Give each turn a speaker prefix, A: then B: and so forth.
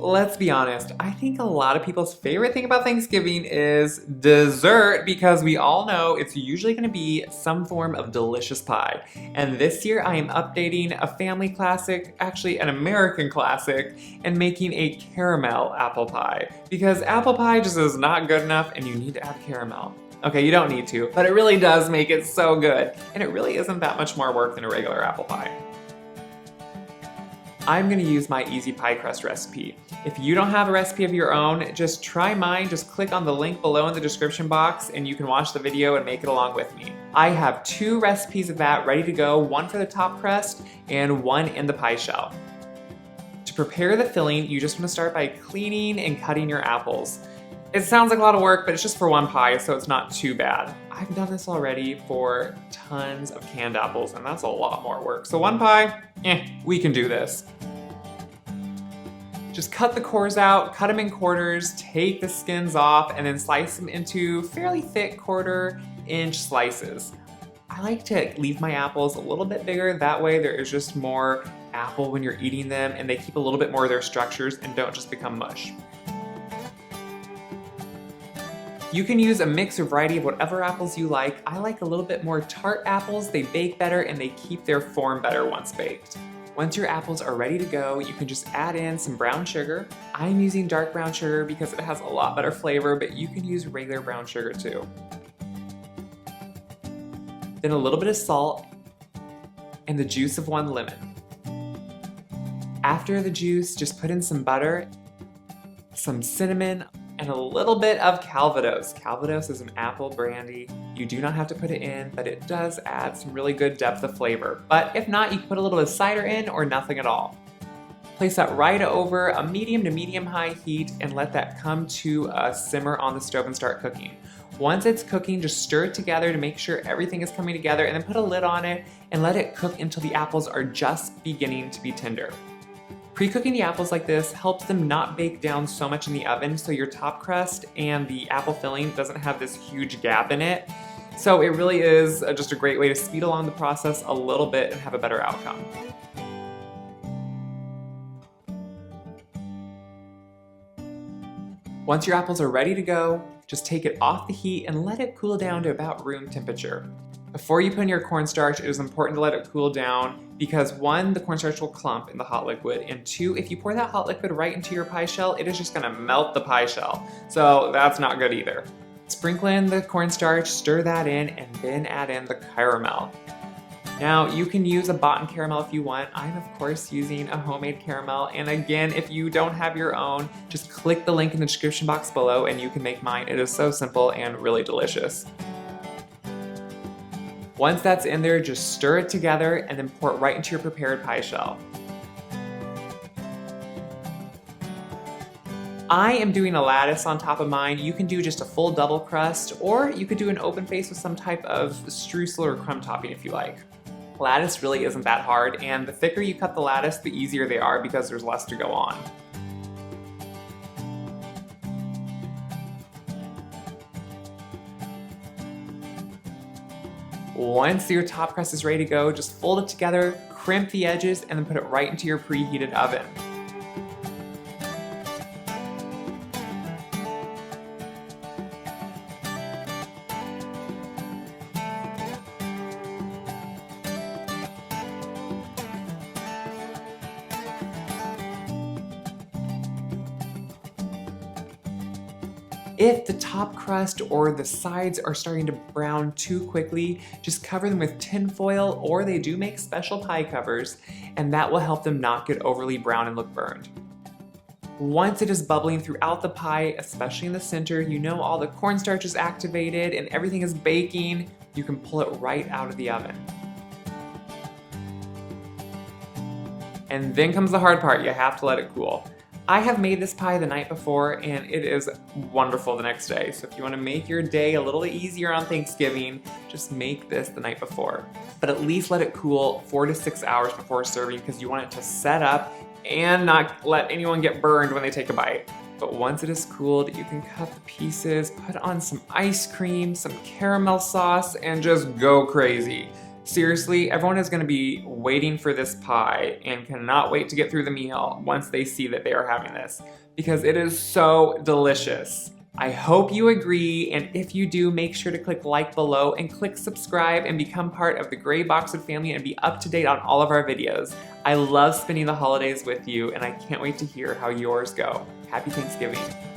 A: Let's be honest, I think a lot of people's favorite thing about Thanksgiving is dessert because we all know it's usually going to be some form of delicious pie. And this year I am updating a family classic, actually an American classic, and making a caramel apple pie. Because apple pie just is not good enough and you need to add caramel. Okay, you don't need to, but it really does make it so good. And it really isn't that much more work than a regular apple pie. I'm gonna use my easy pie crust recipe. If you don't have a recipe of your own, just try mine. Just click on the link below in the description box and you can watch the video and make it along with me. I have 2 recipes of that ready to go, one for the top crust and one in the pie shell. To prepare the filling, you just wanna start by cleaning and cutting your apples. It sounds like a lot of work, but it's just for one pie, so it's not too bad. I've done this already for tons of canned apples, and that's a lot more work. So one pie, we can do this. Just cut the cores out, cut them in quarters, take the skins off, and then slice them into fairly thick 1/4-inch slices. I like to leave my apples a little bit bigger, that way there is just more apple when you're eating them, and they keep a little bit more of their structures and don't just become mush. You can use a mix or variety of whatever apples you like. I like a little bit more tart apples. They bake better and they keep their form better once baked. Once your apples are ready to go, you can just add in some brown sugar. I'm using dark brown sugar because it has a lot better flavor, but you can use regular brown sugar too. Then a little bit of salt and the juice of 1 lemon. After the juice, just put in some butter, some cinnamon, and a little bit of Calvados. Calvados is an apple brandy. You do not have to put it in, but it does add some really good depth of flavor. But if not, you can put a little bit of cider in or nothing at all. Place that right over a medium to medium-high heat and let that come to a simmer on the stove and start cooking. Once it's cooking, just stir it together to make sure everything is coming together and then put a lid on it and let it cook until the apples are just beginning to be tender. Pre-cooking the apples like this helps them not bake down so much in the oven, so your top crust and the apple filling doesn't have this huge gap in it. So it really is just a great way to speed along the process a little bit and have a better outcome. Once your apples are ready to go, just take it off the heat and let it cool down to about room temperature. Before you put in your cornstarch, it is important to let it cool down because 1, the cornstarch will clump in the hot liquid, and 2, if you pour that hot liquid right into your pie shell, it is just gonna melt the pie shell. So that's not good either. Sprinkle in the cornstarch, stir that in, and then add in the caramel. Now, you can use a bought-in caramel if you want. I'm of course using a homemade caramel, and again, if you don't have your own, just click the link in the description box below and you can make mine. It is so simple and really delicious. Once that's in there, just stir it together and then pour it right into your prepared pie shell. I am doing a lattice on top of mine. You can do just a full double crust, or you could do an open face with some type of streusel or crumb topping if you like. Lattice really isn't that hard, and the thicker you cut the lattice, the easier they are because there's less to go on. Once your top crust is ready to go, just fold it together, crimp the edges, and then put it right into your preheated oven. If the top crust or the sides are starting to brown too quickly, just cover them with tin foil, or they do make special pie covers, and that will help them not get overly brown and look burned. Once it is bubbling throughout the pie, especially in the center, you know all the cornstarch is activated and everything is baking, you can pull it right out of the oven. And then comes the hard part, you have to let it cool. I have made this pie the night before and it is wonderful the next day. So if you want to make your day a little easier on Thanksgiving, just make this the night before. But at least let it cool 4 to 6 hours before serving because you want it to set up and not let anyone get burned when they take a bite. But once it is cooled, you can cut the pieces, put on some ice cream, some caramel sauce, and just go crazy. Seriously, everyone is going to be waiting for this pie and cannot wait to get through the meal once they see that they are having this, because it is so delicious. I hope you agree, and if you do, make sure to click like below and click subscribe and become part of the Gray Boxwood family and be up to date on all of our videos. I love spending the holidays with you, and I can't wait to hear how yours go. Happy Thanksgiving.